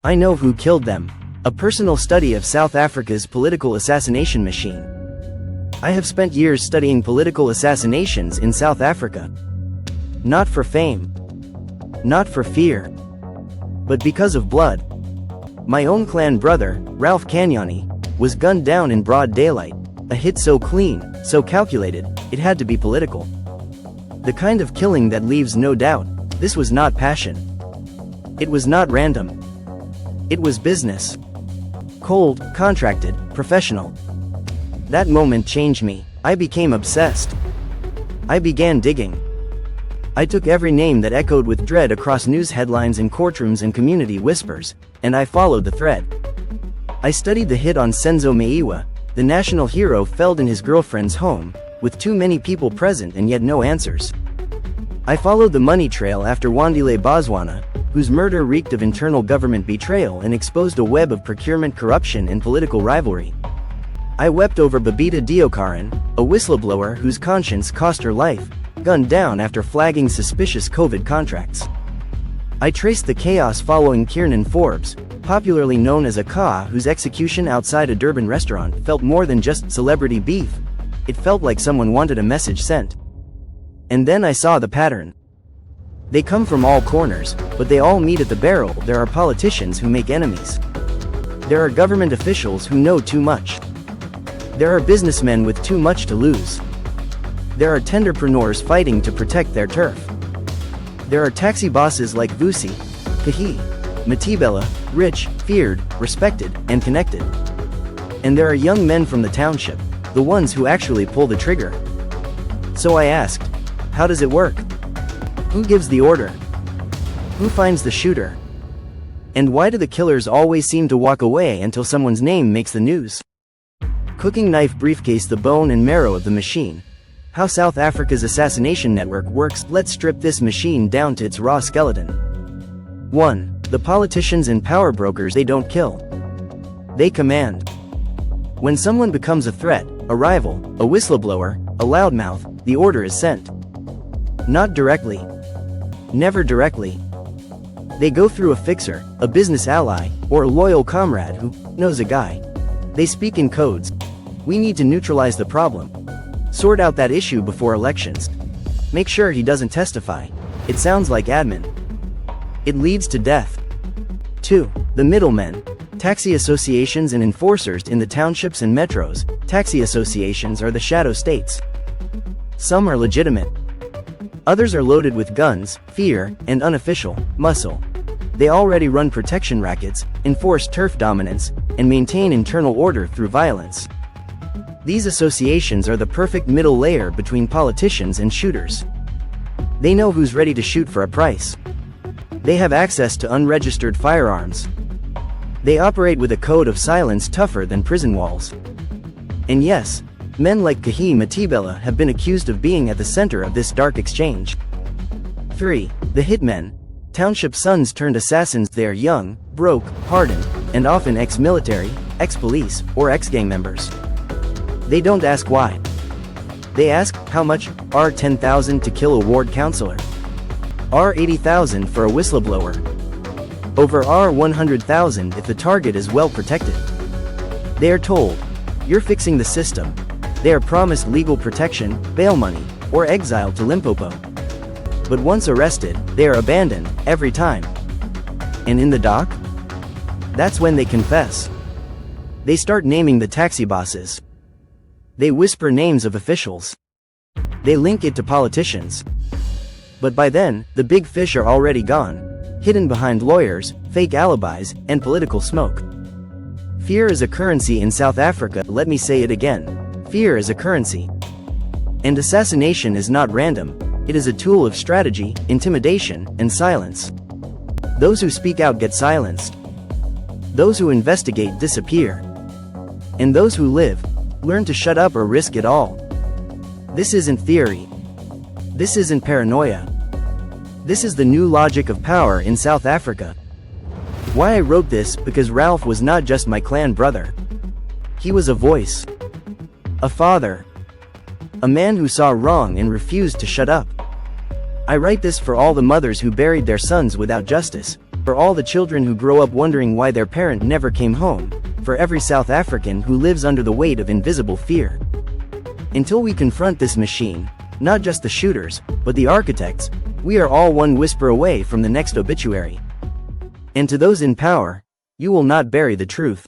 I know who killed them. A personal study of South Africa's political assassination machine. I have spent years studying political assassinations in South Africa. Not for fame. Not for fear. But because of blood. My own clan brother, Ralph Kanyani, was gunned down in broad daylight. A hit so clean, so calculated, it had to be political. The kind of killing that leaves no doubt. This was not passion. It was not random. It was business. Cold, contracted, professional. That moment changed me. I became obsessed. I began digging. I took every name that echoed with dread across news headlines in courtrooms and community whispers, and I followed the thread. I studied the hit on Senzo Maiwa, the national hero felled in his girlfriend's home, with too many people present and yet no answers. I followed the money trail after Wandile Boswana, whose murder reeked of internal government betrayal and exposed a web of procurement corruption and political rivalry. I wept over Babita Deokaran, a whistleblower whose conscience cost her life, gunned down after flagging suspicious COVID contracts. I traced the chaos following Kiernan Forbes, popularly known as a Ka, whose execution outside a Durban restaurant felt more than just celebrity beef. It felt like someone wanted a message sent. And then I saw the pattern. They come from all corners, but they all meet at the barrel. There are politicians who make enemies. There are government officials who know too much. There are businessmen with too much to lose. There are tenderpreneurs fighting to protect their turf. There are taxi bosses like Vusi, Kahi, Matibela, rich, feared, respected, and connected. And there are young men from the township, the ones who actually pull the trigger. So I asked, how does it work? Who gives the order? Who finds the shooter? And why do the killers always seem to walk away until someone's name makes the news? Cooking knife briefcase, the bone and marrow of the machine. How South Africa's assassination network works. Let's strip this machine down to its raw skeleton. 1. The politicians and power brokers. They don't kill. They command. When someone becomes a threat, a rival, a whistleblower, a loudmouth, the order is sent. Not directly. Never directly. They go through a fixer, a business ally, or a loyal comrade who knows a guy. They speak in codes. We need to neutralize the problem. Sort out that issue before elections. Make sure he doesn't testify. It sounds like admin. It leads to death. 2. The middlemen. Taxi associations and enforcers in the townships and metros. Taxi associations are the shadow states. Some are legitimate. Others are loaded with guns, fear, and unofficial muscle. They already run protection rackets, enforce turf dominance, and maintain internal order through violence. These associations are the perfect middle layer between politicians and shooters. They know who's ready to shoot for a price. They have access to unregistered firearms. They operate with a code of silence tougher than prison walls. And yes, men like Kahi Matibela have been accused of being at the center of this dark exchange. 3. The hitmen. Township sons turned assassins. They are young, broke, hardened, and often ex-military, ex-police, or ex-gang members. They don't ask why. They ask, how much? R$10,000 to kill a ward councillor. R$80,000 for a whistleblower. Over R$100,000 if the target is well protected. They are told, you're fixing the system. They are promised legal protection, bail money, or exile to Limpopo. But once arrested, they are abandoned, every time. And in the dock? That's when they confess. They start naming the taxi bosses. They whisper names of officials. They link it to politicians. But by then, the big fish are already gone, hidden behind lawyers, fake alibis, and political smoke. Fear is a currency in South Africa. Let me say it again. Fear is a currency. And assassination is not random. It is a tool of strategy, intimidation, and silence. Those who speak out get silenced. Those who investigate disappear. And those who live, learn to shut up or risk it all. This isn't theory. This isn't paranoia. This is the new logic of power in South Africa. Why I wrote this? Because Ralph was not just my clan brother. He was a voice. A father. A man who saw wrong and refused to shut up. I write this for all the mothers who buried their sons without justice, For all the children who grow up wondering why their parent never came home. For every South African who lives under the weight of invisible fear. Until we confront this machine, not just the shooters, but the architects, we are all one whisper away from the next obituary. And to those in power, you will not bury the truth.